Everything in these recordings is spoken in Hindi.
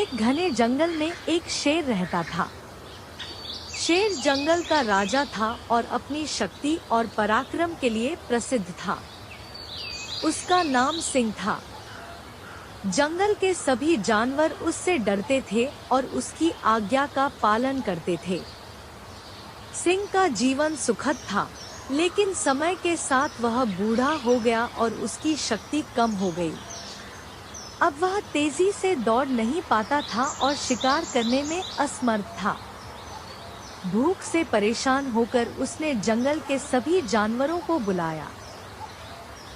एक घने जंगल में एक शेर रहता था। शेर जंगल का राजा था और अपनी शक्ति और पराक्रम के लिए प्रसिद्ध था। उसका नाम सिंह था। जंगल के सभी जानवर उससे डरते थे और उसकी आज्ञा का पालन करते थे। सिंह का जीवन सुखद था, लेकिन समय के साथ वह बूढ़ा हो गया और उसकी शक्ति कम हो गई। अब वह तेजी से दौड़ नहीं पाता था और शिकार करने में असमर्थ था। भूख से परेशान होकर उसने जंगल के सभी जानवरों को बुलाया।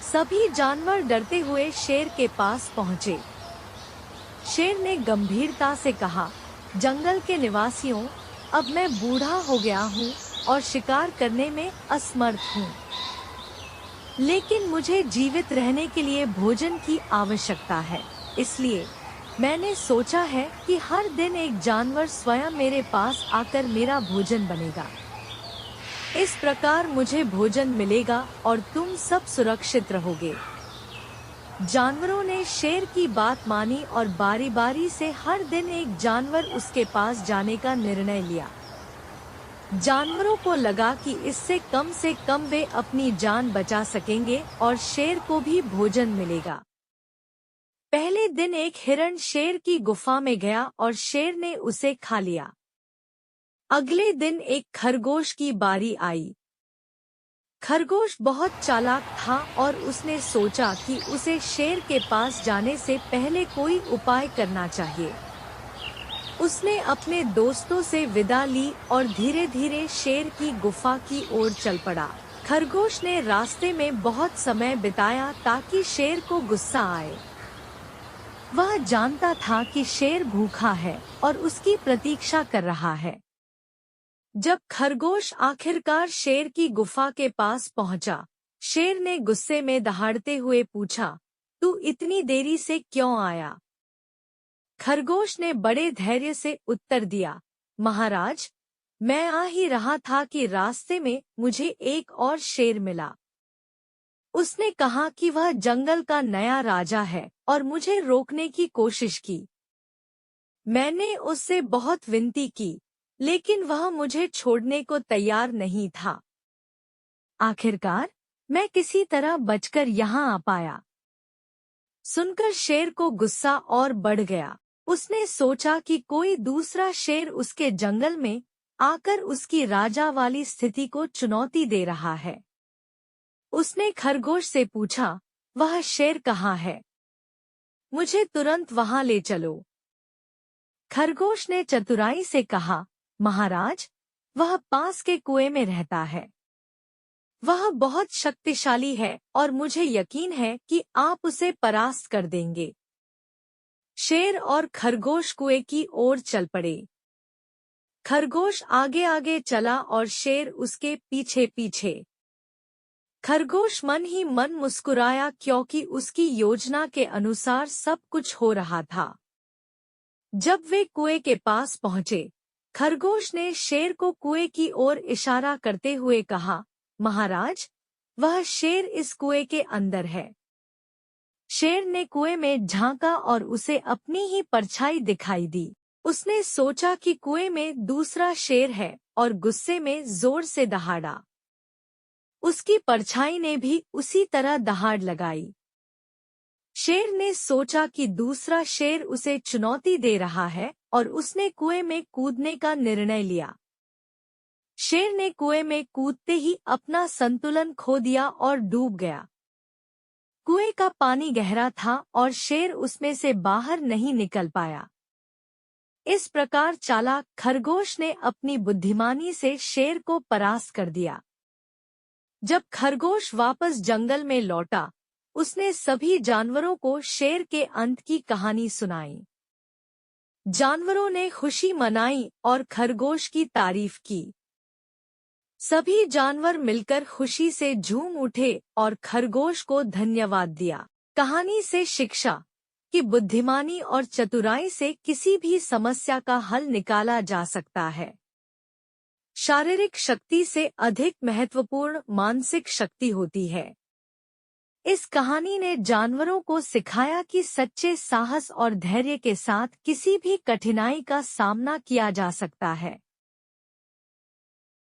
सभी जानवर डरते हुए शेर के पास पहुँचे। शेर ने गंभीरता से कहा, जंगल के निवासियों, अब मैं बूढ़ा हो गया हूँ और शिकार करने में असमर्थ हूँ, लेकिन मुझे जीवित रहने के लिए भोजन की आवश्यकता है। इसलिए मैंने सोचा है कि हर दिन एक जानवर स्वयं मेरे पास आकर मेरा भोजन बनेगा। इस प्रकार मुझे भोजन मिलेगा और तुम सब सुरक्षित रहोगे। जानवरों ने शेर की बात मानी और बारी बारी से हर दिन एक जानवर उसके पास जाने का निर्णय लिया। जानवरों को लगा कि इससे कम से कम वे अपनी जान बचा सकेंगे और शेर को भी भोजन मिलेगा। पहले दिन एक हिरण शेर की गुफा में गया और शेर ने उसे खा लिया। अगले दिन एक खरगोश की बारी आई। खरगोश बहुत चालाक था और उसने सोचा कि उसे शेर के पास जाने से पहले कोई उपाय करना चाहिए। उसने अपने दोस्तों से विदा ली और धीरे धीरे शेर की गुफा की ओर चल पड़ा। खरगोश ने रास्ते में बहुत समय बिताया ताकि शेर को गुस्सा आए। वह जानता था कि शेर भूखा है और उसकी प्रतीक्षा कर रहा है। जब खरगोश आखिरकार शेर की गुफा के पास पहुंचा, शेर ने गुस्से में दहाड़ते हुए पूछा, तू इतनी देरी से क्यों आया? खरगोश ने बड़े धैर्य से उत्तर दिया, महाराज, मैं आ ही रहा था कि रास्ते में मुझे एक और शेर मिला। उसने कहा कि वह जंगल का नया राजा है और मुझे रोकने की कोशिश की। मैंने उससे बहुत विनती की, लेकिन वह मुझे छोड़ने को तैयार नहीं था। आखिरकार मैं किसी तरह बचकर यहाँ आ पाया। सुनकर शेर को गुस्सा और बढ़ गया। उसने सोचा कि कोई दूसरा शेर उसके जंगल में आकर उसकी राजा वाली स्थिति को चुनौती दे रहा है। उसने खरगोश से पूछा, वह शेर कहाँ है? मुझे तुरंत वहां ले चलो। खरगोश ने चतुराई से कहा, महाराज, वह पास के कुएं में रहता है। वह बहुत शक्तिशाली है और मुझे यकीन है कि आप उसे परास्त कर देंगे। शेर और खरगोश कुएं की ओर चल पड़े। खरगोश आगे आगे चला और शेर उसके पीछे पीछे। खरगोश मन ही मन मुस्कुराया क्योंकि उसकी योजना के अनुसार सब कुछ हो रहा था। जब वे कुएं के पास पहुंचे, खरगोश ने शेर को कुएं की ओर इशारा करते हुए कहा, महाराज, वह शेर इस कुएं के अंदर है। शेर ने कुएं में झांका और उसे अपनी ही परछाई दिखाई दी। उसने सोचा कि कुएं में दूसरा शेर है और गुस्से में जोर से दहाड़ा। उसकी परछाई ने भी उसी तरह दहाड़ लगाई। शेर ने सोचा कि दूसरा शेर उसे चुनौती दे रहा है और उसने कुएं में कूदने का निर्णय लिया। शेर ने कुएं में कूदते ही अपना संतुलन खो दिया और डूब गया। कुएं का पानी गहरा था और शेर उसमें से बाहर नहीं निकल पाया। इस प्रकार चालाक खरगोश ने अपनी बुद्धिमानी से शेर को परास्त कर दिया। जब खरगोश वापस जंगल में लौटा, उसने सभी जानवरों को शेर के अंत की कहानी सुनाई। जानवरों ने खुशी मनाई और खरगोश की तारीफ की। सभी जानवर मिलकर खुशी से झूम उठे और खरगोश को धन्यवाद दिया। कहानी से शिक्षा कि बुद्धिमानी और चतुराई से किसी भी समस्या का हल निकाला जा सकता है। शारीरिक शक्ति से अधिक महत्वपूर्ण मानसिक शक्ति होती है। इस कहानी ने जानवरों को सिखाया कि सच्चे साहस और धैर्य के साथ किसी भी कठिनाई का सामना किया जा सकता है।